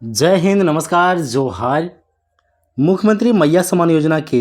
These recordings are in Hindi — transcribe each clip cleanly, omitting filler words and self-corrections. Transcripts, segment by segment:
जय हिंद, नमस्कार, जोहार। मुख्यमंत्री मैया सम्मान योजना के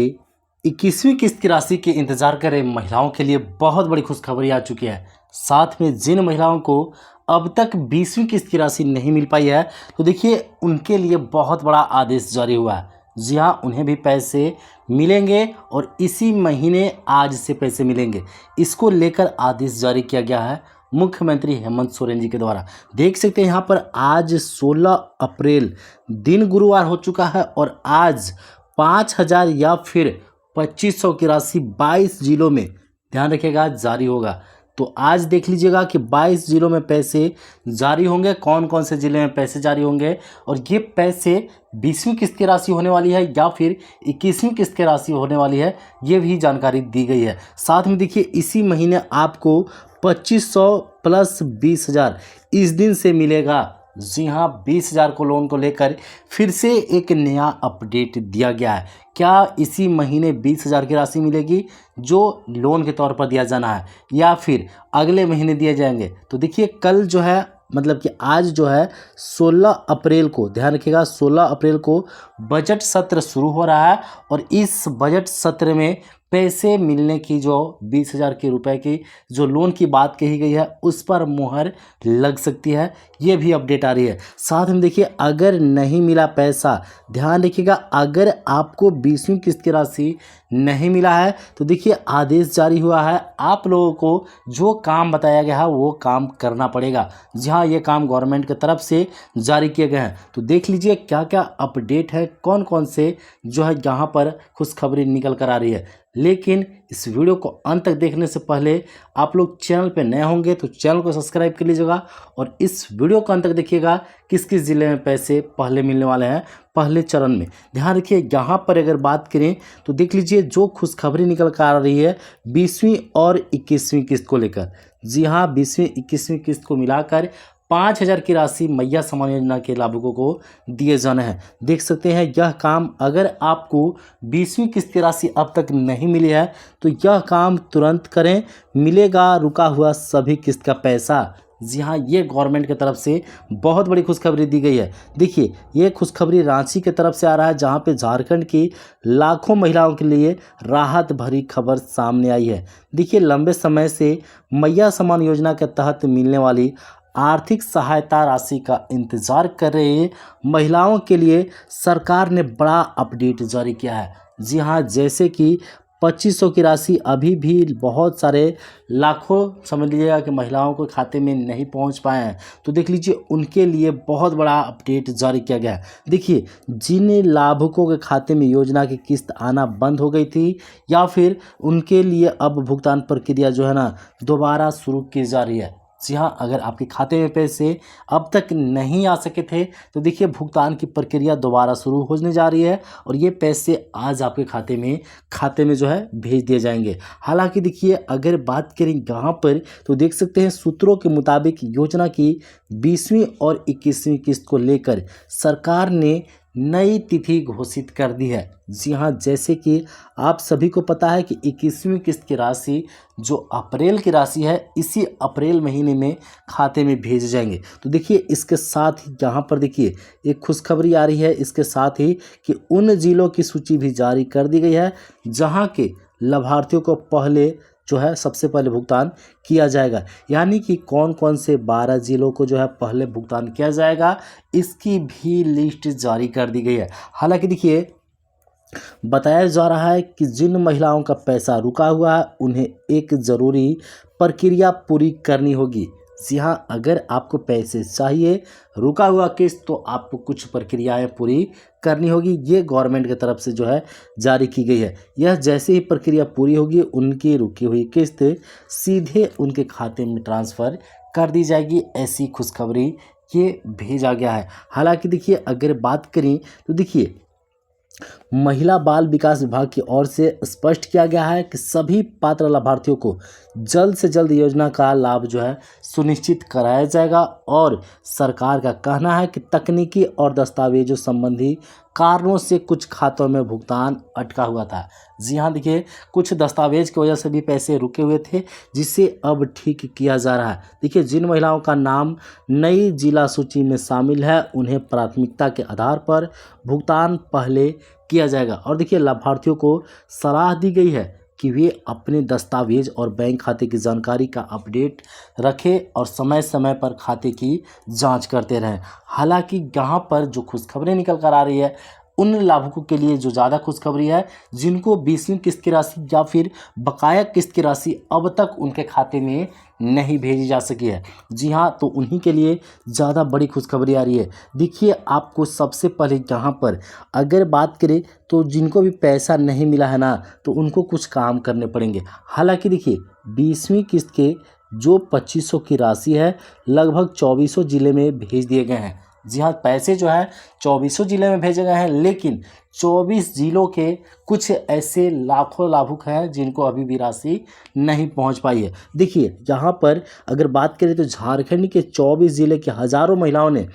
21वीं किस्त की राशि के इंतजार कर रहे महिलाओं के लिए बहुत बड़ी खुशखबरी आ चुकी है। साथ में जिन महिलाओं को अब तक 20वीं किस्त की राशि नहीं मिल पाई है, तो देखिए उनके लिए बहुत बड़ा आदेश जारी हुआ है। जी हाँ, उन्हें भी पैसे मिलेंगे और इसी महीने आज से पैसे मिलेंगे। इसको लेकर आदेश जारी किया गया है मुख्यमंत्री हेमंत सोरेन जी के द्वारा। देख सकते हैं यहाँ पर आज 16 अप्रैल दिन गुरुवार हो चुका है और आज 5,000 या फिर 2,500 की राशि 22 जिलों में, ध्यान रखिएगा, जारी होगा। तो आज देख लीजिएगा कि 22 जिलों में पैसे जारी होंगे। कौन कौन से ज़िले में पैसे जारी होंगे और ये पैसे 20वीं किस्त की राशि होने वाली है या फिर 21वीं किस्त की राशि होने वाली है, ये भी जानकारी दी गई है। साथ में देखिए इसी महीने आपको 2,500 प्लस 20,000 इस दिन से मिलेगा। जी हाँ, 20,000 को लोन को लेकर फिर से एक नया अपडेट दिया गया है। क्या इसी महीने 20,000 की राशि मिलेगी जो लोन के तौर पर दिया जाना है या फिर अगले महीने दिए जाएंगे? तो देखिए कल जो है, मतलब कि आज जो है 16 अप्रैल को, ध्यान रखिएगा 16 अप्रैल को बजट सत्र शुरू हो रहा है और इस बजट सत्र में पैसे मिलने की जो 20,000 के रुपए की जो लोन की बात कही गई है उस पर मुहर लग सकती है। ये भी अपडेट आ रही है। साथ में देखिए अगर नहीं मिला पैसा, ध्यान रखिएगा, अगर आपको 20वीं किस्त की राशि नहीं मिला है तो देखिए आदेश जारी हुआ है। आप लोगों को जो काम बताया गया है वो काम करना पड़ेगा। जी हाँ, ये काम गवर्नमेंट की तरफ से जारी किए गए हैं। तो देख लीजिए क्या क्या अपडेट है, कौन कौन से जो है यहाँ पर खुशखबरी निकल कर आ रही है। लेकिन इस वीडियो को अंत तक देखने से पहले आप लोग चैनल पे नए होंगे तो चैनल को सब्सक्राइब कर लीजिएगा और इस वीडियो को अंत तक देखिएगा किस किस ज़िले में पैसे पहले मिलने वाले हैं पहले चरण में। ध्यान रखिए यहाँ पर अगर बात करें तो देख लीजिए जो खुशखबरी निकल कर आ रही है 20वीं और 21वीं किस्त को लेकर। जी हाँ, 20वीं 21वीं किस्त को मिलाकर 5,000 की राशि मैया सम्मान योजना के लाभुकों को दिए जाने हैं। देख सकते हैं यह काम, अगर आपको 20वीं किस्त की राशि अब तक नहीं मिली है तो यह काम तुरंत करें, मिलेगा रुका हुआ सभी किस्त का पैसा। जी हाँ, ये गवर्नमेंट की तरफ से बहुत बड़ी खुशखबरी दी गई है। देखिए ये खुशखबरी रांची की तरफ से आ रहा है जहाँ पे झारखंड की लाखों महिलाओं के लिए राहत भरी खबर सामने आई है। देखिए लंबे समय से मैया सम्मान योजना के तहत मिलने वाली आर्थिक सहायता राशि का इंतजार कर रहे महिलाओं के लिए सरकार ने बड़ा अपडेट जारी किया है। जी हाँ, जैसे कि 2,500 की राशि अभी भी बहुत सारे लाखों, समझ लीजिएगा कि महिलाओं को खाते में नहीं पहुंच पाए हैं। तो देख लीजिए उनके लिए बहुत बड़ा अपडेट जारी किया गया है। देखिए जिन लाभुकों के खाते में योजना की किस्त आना बंद हो गई थी या फिर उनके लिए अब भुगतान प्रक्रिया जो है ना दोबारा शुरू की जा रही है। जी हाँ, अगर आपके खाते में पैसे अब तक नहीं आ सके थे तो देखिए भुगतान की प्रक्रिया दोबारा शुरू होने जा रही है और ये पैसे आज आपके खाते में जो है भेज दिए जाएंगे। हालांकि देखिए अगर बात करें यहाँ पर तो देख सकते हैं सूत्रों के मुताबिक योजना की 20वीं और 21वीं किस्त को लेकर सरकार ने नई तिथि घोषित कर दी है। जी हाँ, जैसे कि आप सभी को पता है कि 21वीं किस्त की राशि जो अप्रैल की राशि है इसी अप्रैल महीने में खाते में भेजे जाएंगे। तो देखिए इसके साथ ही यहाँ पर देखिए एक खुशखबरी आ रही है, इसके साथ ही कि उन जिलों की सूची भी जारी कर दी गई है जहाँ के लाभार्थियों को पहले जो है सबसे पहले भुगतान किया जाएगा। यानी कि कौन कौन से 12 जिलों को जो है पहले भुगतान किया जाएगा इसकी भी लिस्ट जारी कर दी गई है। हालांकि देखिए बताया जा रहा है कि जिन महिलाओं का पैसा रुका हुआ है उन्हें एक ज़रूरी प्रक्रिया पूरी करनी होगी। जी हाँ, अगर आपको पैसे चाहिए रुका हुआ किस्त तो आपको कुछ प्रक्रियाएं पूरी करनी होगी। ये गवर्नमेंट की तरफ से जो है जारी की गई है। यह जैसे ही प्रक्रिया पूरी होगी उनकी रुकी हुई किस्त सीधे उनके खाते में ट्रांसफ़र कर दी जाएगी। ऐसी खुशखबरी ये भेजा गया है। हालांकि देखिए अगर बात करें तो देखिए महिला बाल विकास विभाग की ओर से स्पष्ट किया गया है कि सभी पात्र लाभार्थियों को जल्द से जल्द योजना का लाभ जो है सुनिश्चित कराया जाएगा और सरकार का कहना है कि तकनीकी और दस्तावेजों संबंधी कारणों से कुछ खातों में भुगतान अटका हुआ था। जी हाँ, देखिए कुछ दस्तावेज की वजह से भी पैसे रुके हुए थे, जिसे अब ठीक किया जा रहा है। देखिए जिन महिलाओं का नाम नई जिला सूची में शामिल है उन्हें प्राथमिकता के आधार पर भुगतान पहले किया जाएगा। और देखिए लाभार्थियों को सलाह दी गई है कि वे अपने दस्तावेज और बैंक खाते की जानकारी का अपडेट रखें और समय समय पर खाते की जांच करते रहें। हालांकि यहाँ पर जो खुशखबरी निकल कर आ रही है उन लाभुकों के लिए जो ज़्यादा खुशखबरी है, जिनको 20वीं किस्त की राशि या फिर बकाया किस्त की राशि अब तक उनके खाते में नहीं भेजी जा सकी है। जी हाँ, तो उन्हीं के लिए ज़्यादा बड़ी खुशखबरी आ रही है। देखिए आपको सबसे पहले यहाँ पर अगर बात करें तो जिनको भी पैसा नहीं मिला है ना, तो उनको कुछ काम करने पड़ेंगे। हालांकि देखिए 20वीं किस्त के जो 2500 की राशि है लगभग 2400 ज़िले में भेज दिए गए हैं। जी हाँ, पैसे जो है 2400 ज़िले में भेजे गए हैं, लेकिन 24 ज़िलों के कुछ ऐसे लाखों लाभुक हैं जिनको अभी भी राशि नहीं पहुंच पाई है। देखिए यहाँ पर अगर बात करें तो झारखंड के 24 ज़िले के हज़ारों महिलाओं ने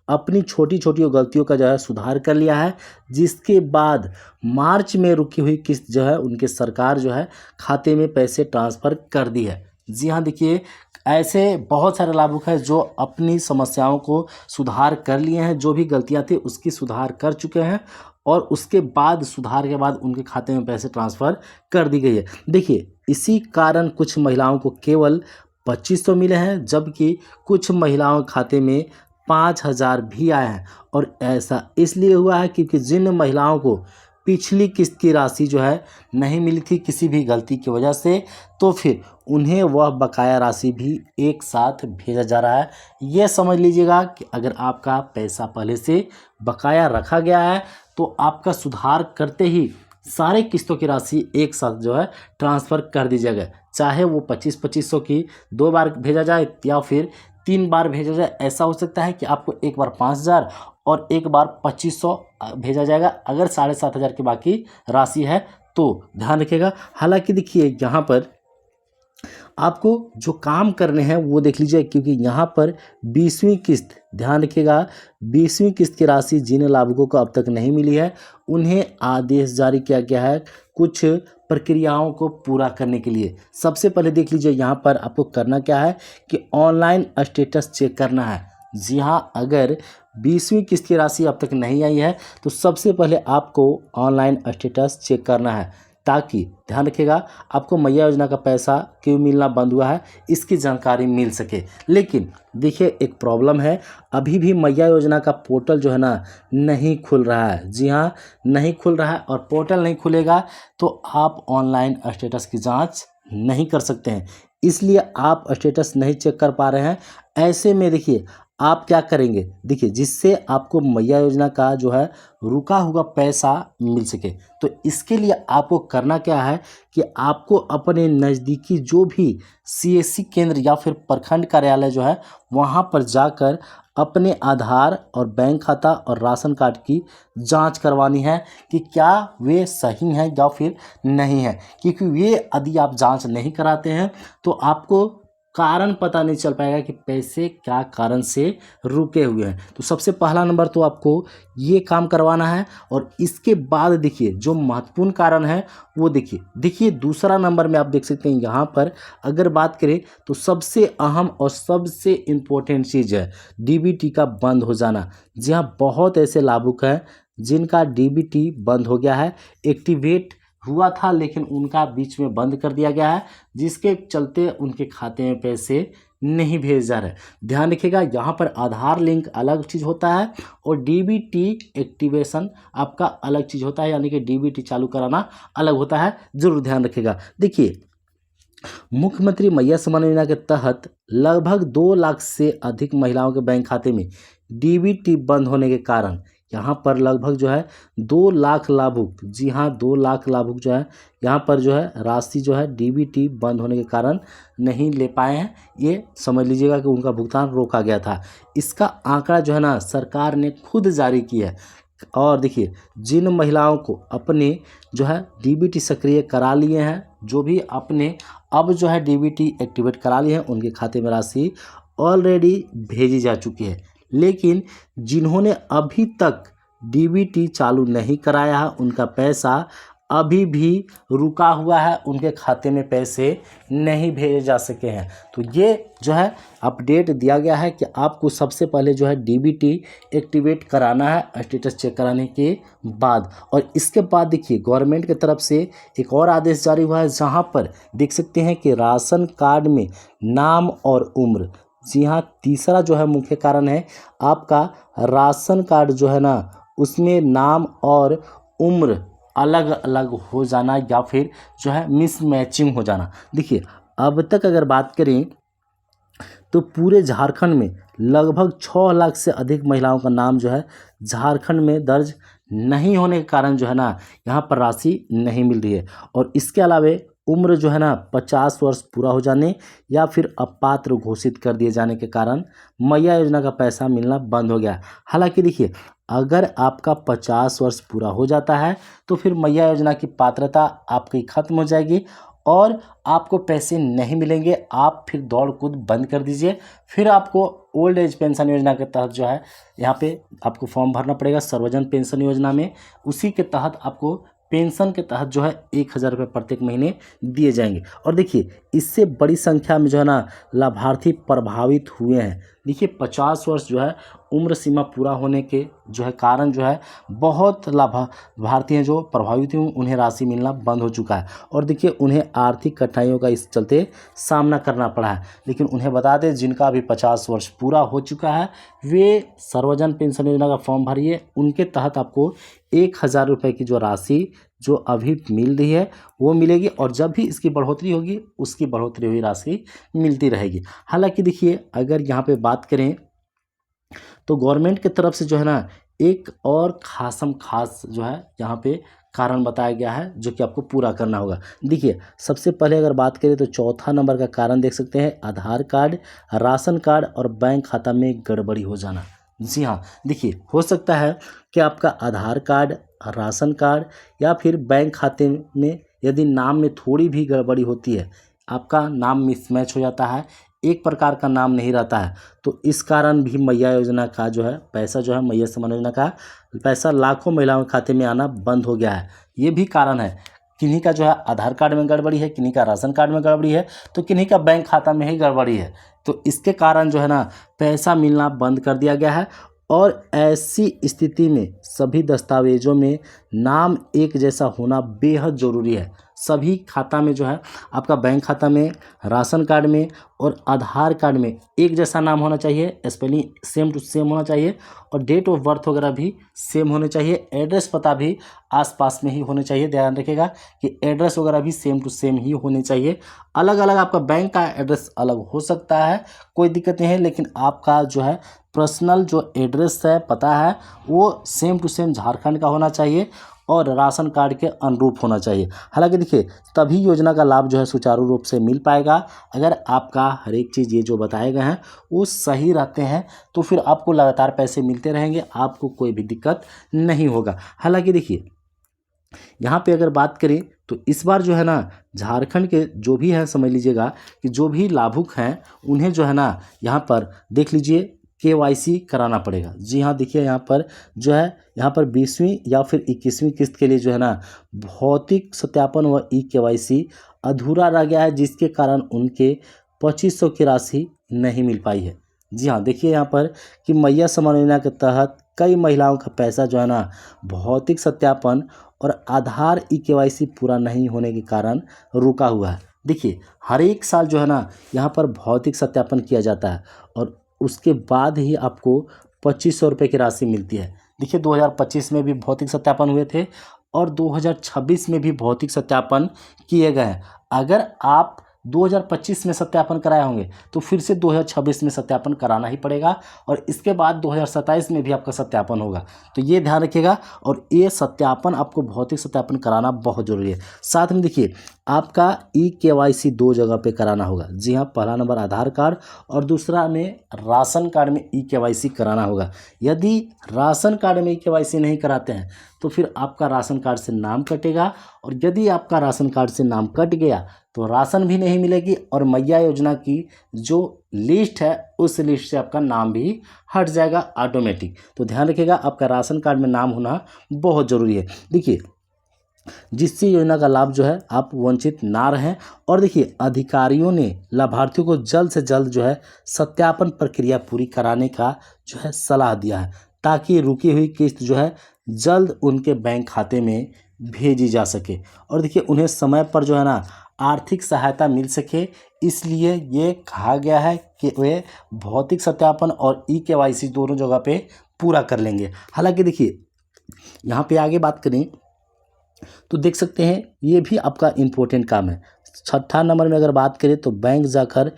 अपनी छोटी छोटी गलतियों का जो है सुधार कर लिया है, जिसके बाद मार्च में रुकी हुई किस्त जो है उनके सरकार जो है खाते में पैसे ट्रांसफ़र कर दी है। जी हाँ, देखिए ऐसे बहुत सारे लाभुक हैं जो अपनी समस्याओं को सुधार कर लिए हैं, जो भी गलतियां थी उसकी सुधार कर चुके हैं और उसके बाद सुधार के बाद उनके खाते में पैसे ट्रांसफ़र कर दी गई है। देखिए इसी कारण कुछ महिलाओं को केवल 2500 मिले हैं, जबकि कुछ महिलाओं के खाते में 5000 भी आए हैं। और ऐसा इसलिए हुआ है क्योंकि जिन महिलाओं को पिछली किस्त की राशि जो है नहीं मिली थी किसी भी गलती की वजह से, तो फिर उन्हें वह बकाया राशि भी एक साथ भेजा जा रहा है। यह समझ लीजिएगा कि अगर आपका पैसा पहले से बकाया रखा गया है तो आपका सुधार करते ही सारे किस्तों की राशि एक साथ जो है ट्रांसफ़र कर दी जाएगा, चाहे वो 2500 की 2 बार भेजा जाए या फिर 3 बार भेजा जाए। ऐसा हो सकता है कि आपको एक बार 5000 और एक बार 2500 भेजा जाएगा अगर 7500 की बाकी राशि है तो ध्यान रखिएगा। हालांकि देखिए यहाँ पर आपको जो काम करने हैं वो देख लीजिए, क्योंकि यहाँ पर 20वीं किस्त, ध्यान रखिएगा 20वीं किस्त की राशि जिन लाभुकों को अब तक नहीं मिली है उन्हें आदेश जारी किया गया है कुछ प्रक्रियाओं को पूरा करने के लिए। सबसे पहले देख लीजिए यहाँ पर आपको करना क्या है कि ऑनलाइन स्टेटस चेक करना है। जी हाँ, अगर 20वीं किस्त की राशि अब तक नहीं आई है तो सबसे पहले आपको ऑनलाइन स्टेटस चेक करना है, ताकि ध्यान रखिएगा आपको मैया योजना का पैसा क्यों मिलना बंद हुआ है इसकी जानकारी मिल सके। लेकिन देखिए एक प्रॉब्लम है, अभी भी मैया योजना का पोर्टल जो है ना नहीं खुल रहा है। जी हाँ, नहीं खुल रहा है और पोर्टल नहीं खुलेगा तो आप ऑनलाइन स्टेटस की जांच नहीं कर सकते हैं, इसलिए आप स्टेटस नहीं चेक कर पा रहे हैं। ऐसे में देखिए आप क्या करेंगे, देखिए जिससे आपको मैया योजना का जो है रुका हुआ पैसा मिल सके, तो इसके लिए आपको करना क्या है कि आपको अपने नज़दीकी जो भी CSC केंद्र या फिर प्रखंड कार्यालय जो है वहाँ पर जाकर अपने आधार और बैंक खाता और राशन कार्ड की जांच करवानी है कि क्या वे सही हैं या फिर नहीं है। क्योंकि ये यदि आप जांच नहीं कराते हैं तो आपको कारण पता नहीं चल पाएगा कि पैसे क्या कारण से रुके हुए हैं। तो सबसे पहला नंबर तो आपको ये काम करवाना है और इसके बाद देखिए जो महत्वपूर्ण कारण है वो देखिए दूसरा नंबर में आप देख सकते हैं यहाँ पर अगर बात करें तो सबसे अहम और सबसे इम्पोर्टेंट चीज़ है DBT का बंद हो जाना। जी हाँ, बहुत ऐसे लाभुक हैं जिनका DBT बंद हो गया है, एक्टिवेट हुआ था लेकिन उनका बीच में बंद कर दिया गया है, जिसके चलते उनके खाते में पैसे नहीं भेज जा रहे। ध्यान रखिएगा यहाँ पर आधार लिंक अलग चीज़ होता है और DBT एक्टिवेशन आपका अलग चीज़ होता है, यानी कि DBT चालू कराना अलग होता है, ज़रूर ध्यान रखिएगा। देखिए मुख्यमंत्री मैया सम्मान योजना के तहत लगभग 2 लाख से अधिक महिलाओं के बैंक खाते में DBT बंद होने के कारण यहाँ पर लगभग जो है 2 लाख लाभुक, जी हाँ 2 लाख लाभुक जो है यहाँ पर जो है राशि जो है DBT बंद होने के कारण नहीं ले पाए हैं। ये समझ लीजिएगा कि उनका भुगतान रोका गया था। इसका आंकड़ा जो है ना सरकार ने खुद जारी किया है। और देखिए जिन महिलाओं को अपने जो है DBT सक्रिय करा लिए हैं, जो भी अपने अब जो है DBT एक्टिवेट करा लिए हैं, उनके खाते में राशि ऑलरेडी भेजी जा चुकी है। लेकिन जिन्होंने अभी तक डीबीटी चालू नहीं कराया है उनका पैसा अभी भी रुका हुआ है, उनके खाते में पैसे नहीं भेजे जा सके हैं। तो ये जो है अपडेट दिया गया है कि आपको सबसे पहले जो है डीबीटी एक्टिवेट कराना है स्टेटस चेक कराने के बाद। और इसके बाद देखिए गवर्नमेंट की तरफ से एक और आदेश जारी हुआ है, जहां पर देख सकते हैं कि राशन कार्ड में नाम और उम्र, जी हाँ, तीसरा जो है मुख्य कारण है आपका राशन कार्ड जो है ना उसमें नाम और उम्र अलग अलग हो जाना या फिर जो है मिसमैचिंग हो जाना। देखिए अब तक अगर बात करें तो पूरे झारखंड में लगभग 6 लाख से अधिक महिलाओं का नाम जो है झारखंड में दर्ज नहीं होने के कारण जो है ना यहाँ पर राशि नहीं मिल रही है। और इसके अलावा उम्र जो है ना 50 वर्ष पूरा हो जाने या फिर अपात्र घोषित कर दिए जाने के कारण मैया योजना का पैसा मिलना बंद हो गया। हालांकि देखिए अगर आपका 50 वर्ष पूरा हो जाता है तो फिर मैया योजना की पात्रता आपकी खत्म हो जाएगी और आपको पैसे नहीं मिलेंगे। आप फिर दौड़ कूद बंद कर दीजिए, फिर आपको ओल्ड एज पेंशन योजना के तहत जो है यहाँ पे आपको फॉर्म भरना पड़ेगा सर्वजन पेंशन योजना में। उसी के तहत आपको पेंशन के तहत जो है 1,000 रुपये प्रत्येक महीने दिए जाएंगे। और देखिए इससे बड़ी संख्या में जो है ना लाभार्थी प्रभावित हुए हैं। देखिए 50 वर्ष जो है उम्र सीमा पूरा होने के जो है कारण जो है बहुत लाभार्थी हैं जो प्रभावित हुए, उन्हें राशि मिलना बंद हो चुका है। और देखिए उन्हें आर्थिक कठिनाइयों का इस चलते सामना करना पड़ा है। लेकिन उन्हें बता दें जिनका अभी 50 वर्ष पूरा हो चुका है वे सर्वजन पेंशन योजना का फॉर्म भरिए, उनके तहत आपको 1,000 रुपये की जो राशि जो अभी मिल रही है वो मिलेगी और जब भी इसकी बढ़ोतरी होगी उसकी बढ़ोतरी हुई राशि मिलती रहेगी। हालांकि देखिए अगर यहाँ पे बात करें तो गवर्नमेंट की तरफ से जो है ना एक और खास जो है यहाँ पे कारण बताया गया है जो कि आपको पूरा करना होगा। देखिए सबसे पहले अगर बात करें तो चौथा नंबर का कारण देख सकते हैं आधार कार्ड, राशन कार्ड और बैंक खाता में गड़बड़ी हो जाना। जी हाँ, देखिए हो सकता है कि आपका आधार कार्ड, राशन कार्ड या फिर बैंक खाते में यदि नाम में थोड़ी भी गड़बड़ी होती है, आपका नाम मिसमैच हो जाता है, एक प्रकार का नाम नहीं रहता है, तो इस कारण भी मैया योजना का जो है पैसा जो है मैया सम्मान योजना का पैसा लाखों महिलाओं के खाते में आना बंद हो गया है। ये भी कारण है, किन्हीं का जो है आधार कार्ड में गड़बड़ी है, किन्हीं का राशन कार्ड में गड़बड़ी है, तो किन्हीं का बैंक खाता में ही गड़बड़ी है। तो इसके कारण जो है ना पैसा मिलना बंद कर दिया गया है। और ऐसी स्थिति में सभी दस्तावेजों में नाम एक जैसा होना बेहद ज़रूरी है। सभी खाता में जो है आपका बैंक खाता में, राशन कार्ड में और आधार कार्ड में एक जैसा नाम होना चाहिए, स्पेलिंग सेम टू सेम होना चाहिए और डेट ऑफ बर्थ वगैरह भी सेम होने चाहिए। एड्रेस पता भी आसपास में ही होने चाहिए। ध्यान रखिएगा कि एड्रेस वगैरह भी सेम टू सेम ही होने चाहिए। अलग अलग आपका बैंक का एड्रेस अलग हो सकता है, कोई दिक्कत नहीं है, लेकिन आपका जो है पर्सनल जो एड्रेस है, पता है, वो सेम टू सेम झारखंड का होना चाहिए और राशन कार्ड के अनुरूप होना चाहिए। हालांकि देखिए तभी योजना का लाभ जो है सुचारू रूप से मिल पाएगा अगर आपका हर एक चीज़ ये जो बताए गए हैं वो सही रहते हैं, तो फिर आपको लगातार पैसे मिलते रहेंगे, आपको कोई भी दिक्कत नहीं होगा। हालांकि देखिए यहाँ पे अगर बात करें तो इस बार जो है ना झारखंड के जो भी हैं, समझ लीजिएगा कि जो भी लाभुक हैं उन्हें जो है ना यहाँ पर देख लीजिए KYC कराना पड़ेगा। जी हाँ, देखिए यहाँ पर जो है यहाँ पर 20वीं या फिर 21वीं किस्त के लिए जो है ना भौतिक सत्यापन व KYC अधूरा रह गया है, जिसके कारण उनके 2500 की राशि नहीं मिल पाई है। जी हाँ, देखिए यहाँ पर कि मैया सम्मान योजना के तहत कई महिलाओं का पैसा जो है ना भौतिक सत्यापन और आधार KYC पूरा नहीं होने के कारण रुका हुआ है। देखिए हर एक साल जो है ना यहाँ पर भौतिक सत्यापन किया जाता है और उसके बाद ही आपको 2500 रुपये की राशि मिलती है। देखिए 2025 में भी भौतिक सत्यापन हुए थे और 2026 में भी भौतिक सत्यापन किए गए हैं। अगर आप 2025 में सत्यापन कराए होंगे तो फिर से 2026 में सत्यापन कराना ही पड़ेगा और इसके बाद 2027 में भी आपका सत्यापन होगा। तो ये ध्यान रखिएगा और ये सत्यापन आपको भौतिक सत्यापन कराना बहुत ज़रूरी है। साथ में देखिए आपका KYC 2 जगह पे कराना होगा। जी हाँ, पहला नंबर आधार कार्ड और दूसरा में राशन कार्ड में KYC कराना होगा। यदि राशन कार्ड में KYC नहीं कराते हैं तो फिर आपका राशन कार्ड से नाम कटेगा और यदि आपका राशन कार्ड से नाम कट गया तो राशन भी नहीं मिलेगी और मैया योजना की जो लिस्ट है उस लिस्ट से आपका नाम भी हट जाएगा ऑटोमेटिक। तो ध्यान रखिएगा, आपका राशन कार्ड में नाम होना बहुत ज़रूरी है। देखिए, जिससे योजना का लाभ जो है आप वंचित ना रहें। और देखिए, अधिकारियों ने लाभार्थियों को जल्द से जल्द जो है सत्यापन प्रक्रिया पूरी कराने का जो है सलाह दिया है, ताकि रुकी हुई किस्त जो है जल्द उनके बैंक खाते में भेजी जा सके। और देखिए, उन्हें समय पर जो है ना आर्थिक सहायता मिल सके, इसलिए ये कहा गया है कि वे भौतिक सत्यापन और ई-केवाईसी दोनों जगह पे पूरा कर लेंगे। हालांकि देखिए, यहाँ पे आगे बात करें तो देख सकते हैं ये भी आपका इम्पोर्टेंट काम है। छठा नंबर में अगर बात करें तो बैंक जाकर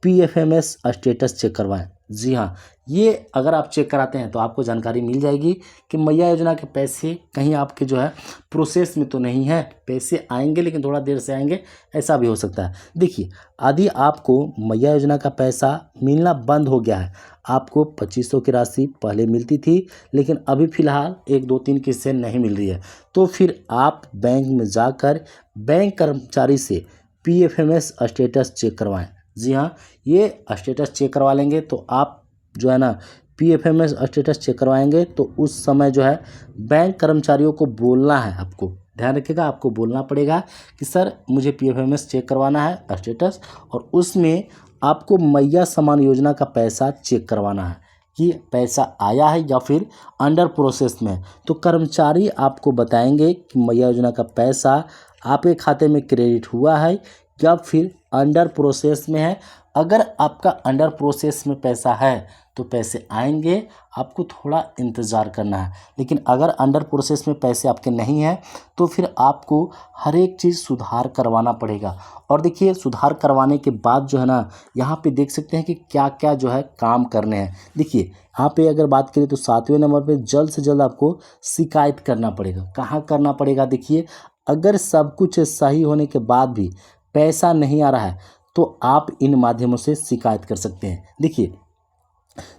पीएफएमएस स्टेटस चेक करवाएं। जी हाँ, ये अगर आप चेक कराते हैं तो आपको जानकारी मिल जाएगी कि मैया योजना के पैसे कहीं आपके जो है प्रोसेस में तो नहीं है। पैसे आएंगे लेकिन थोड़ा देर से आएंगे, ऐसा भी हो सकता है। देखिए, यदि आपको मैया योजना का पैसा मिलना बंद हो गया है, आपको 2500 की राशि पहले मिलती थी लेकिन अभी फ़िलहाल 1, 2, 3 किस्त से नहीं मिल रही है, तो फिर आप बैंक में जाकर बैंक कर्मचारी से पीएफएमएस स्टेटस चेक करवाएं। जी हाँ, ये स्टेटस चेक करवा लेंगे तो आप जो है ना पीएफएमएस स्टेटस चेक करवाएंगे तो उस समय जो है बैंक कर्मचारियों को बोलना है, आपको ध्यान रखिएगा, आपको बोलना पड़ेगा कि सर मुझे पीएफएमएस चेक करवाना है स्टेटस, और उसमें आपको मैया समान योजना का पैसा चेक करवाना है कि पैसा आया है या फिर अंडर प्रोसेस में है। तो कर्मचारी आपको बताएंगे कि मैया योजना का पैसा आपके खाते में क्रेडिट हुआ है या फिर अंडर प्रोसेस में है। अगर आपका अंडर प्रोसेस में पैसा है तो पैसे आएंगे, आपको थोड़ा इंतज़ार करना है। लेकिन अगर अंडर प्रोसेस में पैसे आपके नहीं हैं तो फिर आपको हर एक चीज़ सुधार करवाना पड़ेगा। और देखिए, सुधार करवाने के बाद जो है ना यहाँ पे देख सकते हैं कि क्या क्या जो है काम करने हैं। देखिए, यहाँ पे अगर बात करें तो 7वें नंबर पे जल्द से जल्द आपको शिकायत करना पड़ेगा। कहाँ करना पड़ेगा? देखिए, अगर सब कुछ सही होने के बाद भी पैसा नहीं आ रहा है तो आप इन माध्यमों से शिकायत कर सकते हैं। देखिए,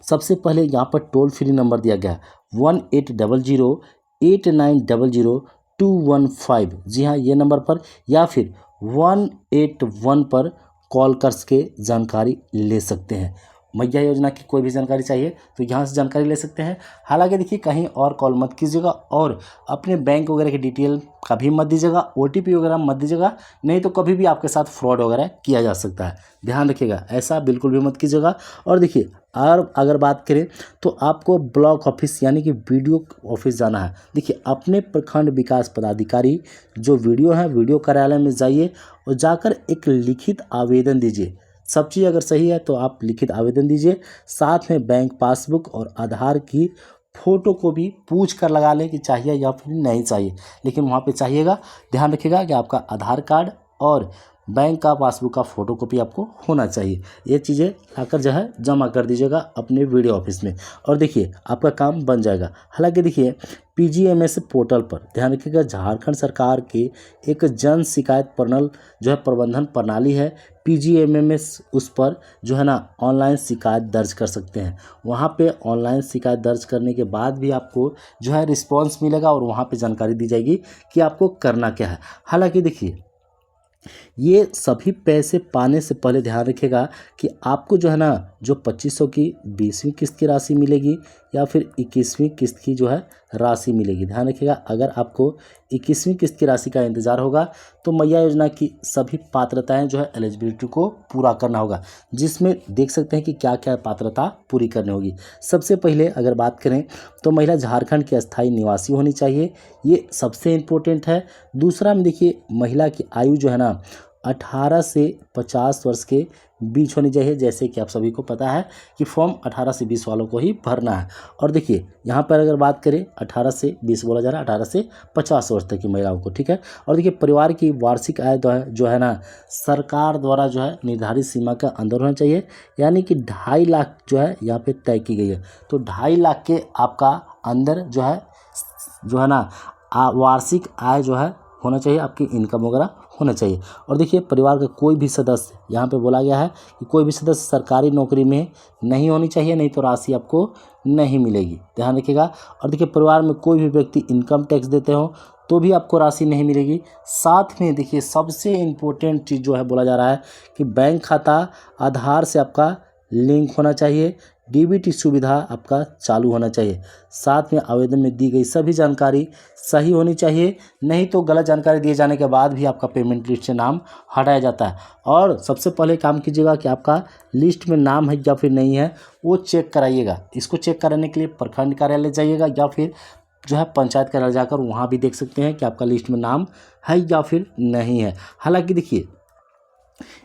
सबसे पहले यहाँ पर टोल फ्री नंबर दिया गया है 1800-8900-215। जी हाँ, ये नंबर पर, या फिर 181 पर कॉल करके जानकारी ले सकते हैं। मैया योजना की कोई भी जानकारी चाहिए तो यहाँ से जानकारी ले सकते हैं। हालांकि देखिए, कहीं और कॉल मत कीजिएगा और अपने बैंक वगैरह की डिटेल कभी मत दीजिएगा, ओटीपी वगैरह मत दीजिएगा, नहीं तो कभी भी आपके साथ फ्रॉड वगैरह किया जा सकता है। ध्यान रखिएगा, ऐसा बिल्कुल भी मत कीजिएगा। और देखिए, और अगर बात करें तो आपको ब्लॉक ऑफिस यानी कि वीडियो ऑफिस जाना है। देखिए, अपने प्रखंड विकास पदाधिकारी जो वीडियो है, वीडियो कार्यालय में जाइए और जाकर एक लिखित आवेदन दीजिए। सब चीज़ अगर सही है तो आप लिखित आवेदन दीजिए, साथ में बैंक पासबुक और आधार की फ़ोटो को भी पूछ कर लगा लें कि चाहिए या फिर नहीं चाहिए, लेकिन वहाँ पे चाहिएगा। ध्यान रखिएगा कि आपका आधार कार्ड और बैंक का पासबुक का फ़ोटोकॉपी आपको होना चाहिए। ये चीज़ें लाकर जो है जमा कर दीजिएगा अपने वीडियो ऑफिस में, और देखिए आपका काम बन जाएगा। हालांकि देखिए, पीजीएमएस पोर्टल पर ध्यान रखिएगा, झारखंड सरकार के एक जन शिकायत प्रबंधन प्रणाली है पीजीएमएस, उस पर जो है ना ऑनलाइन शिकायत दर्ज कर सकते हैं। वहाँ पे ऑनलाइन शिकायत दर्ज करने के बाद भी आपको जो है रिस्पॉन्स मिलेगा और वहाँ पे जानकारी दी जाएगी कि आपको करना क्या है। हालांकि देखिए, ये सभी पैसे पाने से पहले ध्यान रखिएगा कि आपको जो है ना जो 2500 की 20वीं किस्त की राशि मिलेगी या फिर 21वीं किस्त की जो है राशि मिलेगी। ध्यान रखिएगा, अगर आपको 21वीं किस्त की राशि का इंतज़ार होगा तो मैया योजना की सभी पात्रताएं जो है एलिजिबिलिटी को पूरा करना होगा, जिसमें देख सकते हैं कि क्या क्या पात्रता पूरी करनी होगी। सबसे पहले अगर बात करें तो महिला झारखंड की अस्थायी निवासी होनी चाहिए, ये सबसे इम्पोर्टेंट है। दूसरा में देखिए, महिला की आयु जो है ना 18 से 50 वर्ष के बीच होनी चाहिए, जैसे कि आप सभी को पता है कि फॉर्म 18 से 20 वालों को ही भरना है। और देखिए, यहाँ पर अगर बात करें 18 से 20 बोला जा रहा है, 18 से 50 वर्ष तक की महिलाओं को, ठीक है। और देखिए, परिवार की वार्षिक आय जो है ना सरकार द्वारा जो है निर्धारित सीमा का अंदर होना चाहिए, यानी कि 2.5 लाख जो है यहाँ पे तय की गई है। तो 2.5 लाख के आपका अंदर जो है ना वार्षिक आय जो है होना चाहिए, आपकी इनकम वगैरह होना चाहिए। और देखिए, परिवार का कोई भी सदस्य, यहाँ पे बोला गया है कि कोई भी सदस्य सरकारी नौकरी में नहीं होनी चाहिए, नहीं तो राशि आपको नहीं मिलेगी। ध्यान रखिएगा। और देखिए, परिवार में कोई भी व्यक्ति इनकम टैक्स देते हो तो भी आपको राशि नहीं मिलेगी। साथ में देखिए सबसे इम्पोर्टेंट चीज़ जो है बोला जा रहा है कि बैंक खाता आधार से आपका लिंक होना चाहिए, डीबीटी सुविधा आपका चालू होना चाहिए। साथ में आवेदन में दी गई सभी जानकारी सही होनी चाहिए, नहीं तो गलत जानकारी दिए जाने के बाद भी आपका पेमेंट लिस्ट से नाम हटाया जाता है। और सबसे पहले काम कीजिएगा कि आपका लिस्ट में नाम है या फिर नहीं है वो चेक कराइएगा। इसको चेक कराने के लिए प्रखंड कार्यालय जाइएगा या फिर जो है पंचायत कार्यालय जाकर वहाँ भी देख सकते हैं कि आपका लिस्ट में नाम है या फिर नहीं है। हालांकि देखिए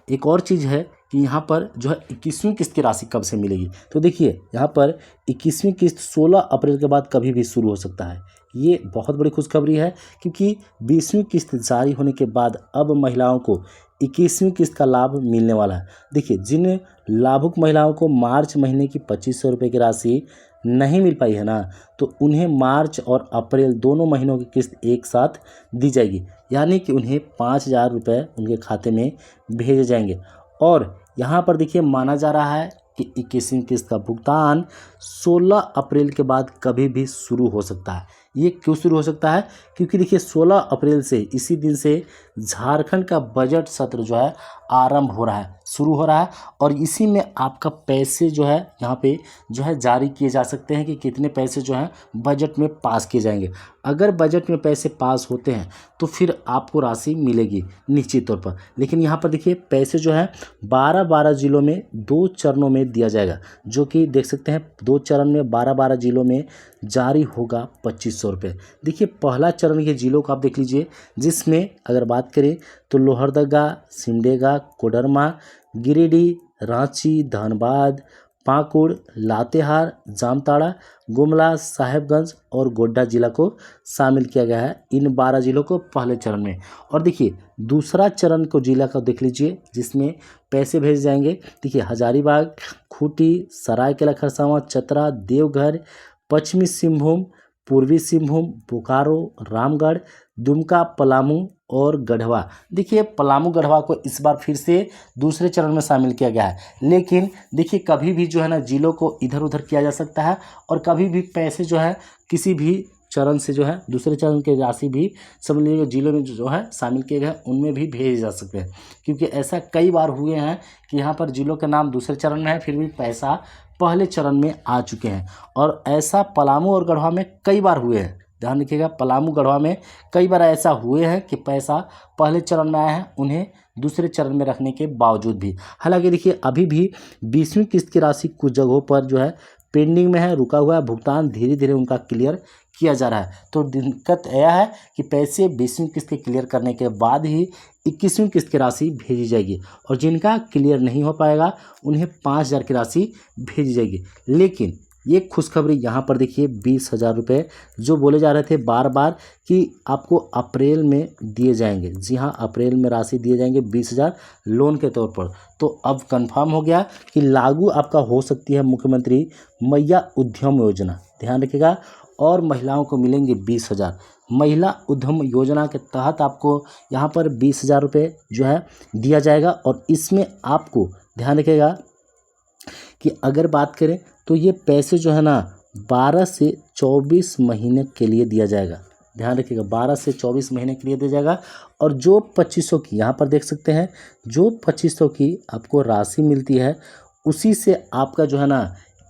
एक और चीज़ है कि यहाँ पर जो है 21वीं किस्त की राशि कब से मिलेगी। तो देखिए यहाँ पर 21वीं किस्त 16 अप्रैल के बाद कभी भी शुरू हो सकता है। ये बहुत बड़ी खुशखबरी है क्योंकि 20वीं किस्त जारी होने के बाद अब महिलाओं को 21वीं किस्त का लाभ मिलने वाला है। देखिए जिन लाभुक महिलाओं को मार्च महीने की 2500 रुपये की राशि नहीं मिल पाई है ना, तो उन्हें मार्च और अप्रैल दोनों महीनों की किस्त एक साथ दी जाएगी, यानी कि उन्हें 5000 रुपये उनके खाते में भेजे जाएंगे। और यहाँ पर देखिए माना जा रहा है कि 21वीं किस्त का भुगतान 16 अप्रैल के बाद कभी भी शुरू हो सकता है। ये क्यों शुरू हो सकता है? क्योंकि देखिए 16 अप्रैल से इसी दिन से झारखंड का बजट सत्र जो है आरंभ हो रहा है, शुरू हो रहा है। और इसी में आपका पैसे जो है यहाँ पे जो है जारी किए जा सकते हैं कि कितने पैसे जो हैं बजट में पास किए जाएंगे। अगर बजट में पैसे पास होते हैं तो फिर आपको राशि मिलेगी निश्चित तौर पर। लेकिन यहाँ पर देखिए पैसे जो है 12-12 जिलों में 2 चरणों में दिया जाएगा, जो कि देख सकते हैं 2 चरण में 12-12 जिलों में जारी होगा 2500 रुपये। देखिए पहला चरण के जिलों को आप देख लीजिए, जिसमें अगर बात करें तो लोहरदगा, सिमडेगा, कोडरमा, गिरिडीह, रांची, धनबाद, पाकुड़, लातेहार, जामताड़ा, गुमला, साहेबगंज और गोड्डा जिला को शामिल किया गया है, इन 12 जिलों को पहले चरण में। और देखिए दूसरा चरण को जिला का देख लीजिए, जिसमें पैसे भेजे जाएंगे। देखिए हजारीबाग, खूंटी, सरायकेला खरसावां, चतरा, देवघर, पश्चिमी सिंहभूम, पूर्वी सिंहभूम, बोकारो, रामगढ़, दुमका, पलामू और गढ़वा। देखिए पलामू गढ़वा को इस बार फिर से दूसरे चरण में शामिल किया गया है। लेकिन देखिए कभी भी जो है ना जिलों को इधर उधर किया जा सकता है और कभी भी पैसे जो है किसी भी चरण से जो है दूसरे चरण के राशि भी समझ लीजिए जिलों में जो है शामिल किए गए उनमें भी भेजे जा सकते हैं। क्योंकि ऐसा कई बार हुए हैं कि यहाँ पर जिलों के नाम दूसरे चरण में है फिर भी पैसा पहले चरण में आ चुके हैं। और ऐसा पलामू और गढ़वा में कई बार हुए हैं, ध्यान रखिएगा। पलामू गढ़वा में कई बार ऐसा हुए हैं कि पैसा पहले चरण में आया है उन्हें दूसरे चरण में रखने के बावजूद भी। हालांकि देखिए अभी भी 20वीं किस्त की राशि कुछ जगहों पर जो है पेंडिंग में है, रुका हुआ है, भुगतान धीरे धीरे उनका क्लियर किया जा रहा है। तो दिक्कत यह है कि पैसे 20वीं किस्त के क्लियर करने के बाद ही 21वीं किस्त की राशि भेजी जाएगी और जिनका क्लियर नहीं हो पाएगा उन्हें 5000 की राशि भेजी जाएगी। लेकिन ये खुशखबरी यहाँ पर देखिए 20,000 रुपये जो बोले जा रहे थे बार बार कि आपको अप्रैल में दिए जाएंगे, जी हाँ अप्रैल में राशि दिए जाएंगे 20,000 लोन के तौर पर। तो अब कंफर्म हो गया कि लागू आपका हो सकती है मुख्यमंत्री मैया उद्यम योजना, ध्यान रखिएगा। और महिलाओं को मिलेंगे 20,000। महिला उद्यम योजना के तहत आपको यहाँ पर 20,000 रुपये जो है दिया जाएगा। और इसमें आपको ध्यान रखिएगा कि अगर बात करें तो ये पैसे जो है ना 12 से 24 महीने के लिए दिया जाएगा, ध्यान रखिएगा 12 से 24 महीने के लिए दिया जाएगा। और जो 2500 की यहाँ पर देख सकते हैं, जो 2500 की आपको राशि मिलती है उसी से आपका जो है ना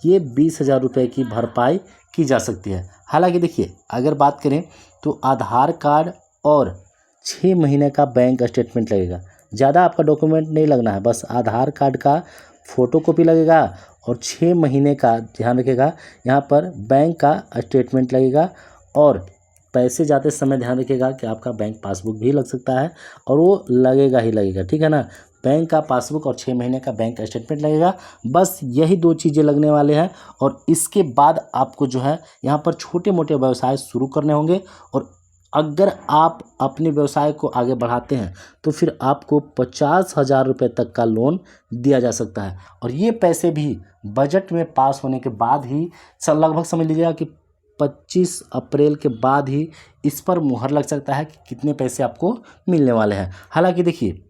ये 20,000 रुपये की भरपाई की जा सकती है। हालांकि देखिए अगर बात करें तो आधार कार्ड और 6 महीने का बैंक स्टेटमेंट लगेगा, ज़्यादा आपका डॉक्यूमेंट नहीं लगना है, बस आधार कार्ड का फ़ोटोकॉपी लगेगा और 6 महीने का ध्यान रखिएगा यहाँ पर बैंक का स्टेटमेंट लगेगा। और पैसे जाते समय ध्यान रखिएगा कि आपका बैंक पासबुक भी लग सकता है और वो लगेगा ही लगेगा, ठीक है ना। बैंक का पासबुक और 6 महीने का बैंक स्टेटमेंट लगेगा, बस यही 2 चीज़ें लगने वाले हैं। और इसके बाद आपको जो है यहाँ पर छोटे मोटे व्यवसाय शुरू करने होंगे। और अगर आप अपने व्यवसाय को आगे बढ़ाते हैं तो फिर आपको 50,000 रुपये तक का लोन दिया जा सकता है। और ये पैसे भी बजट में पास होने के बाद ही लगभग समझ लीजिएगा कि 25 अप्रैल के बाद ही इस पर मुहर लग सकता है कि कितने पैसे आपको मिलने वाले हैं। हालांकि देखिए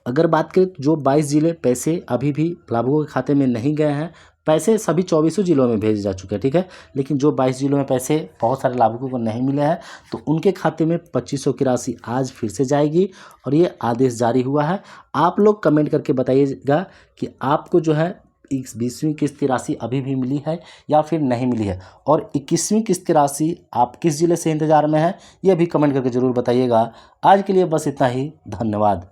अगर बात करें तो जो 22 ज़िले पैसे अभी भी लाभुकों के खाते में नहीं गए हैं, पैसे सभी 24 ज़िलों में भेजे जा चुके हैं, ठीक है। लेकिन जो 22 ज़िलों में पैसे बहुत सारे लाभुकों को नहीं मिले हैं, तो उनके खाते में 2500 की राशि आज फिर से जाएगी और ये आदेश जारी हुआ है। आप लोग कमेंट करके बताइएगा कि आपको जो है इस 20वीं किस्त की राशि अभी भी मिली है या फिर नहीं मिली है, और 21वीं किस्त की राशि आप किस ज़िले से इंतज़ार में है, ये भी कमेंट करके ज़रूर बताइएगा। आज के लिए बस इतना ही, धन्यवाद।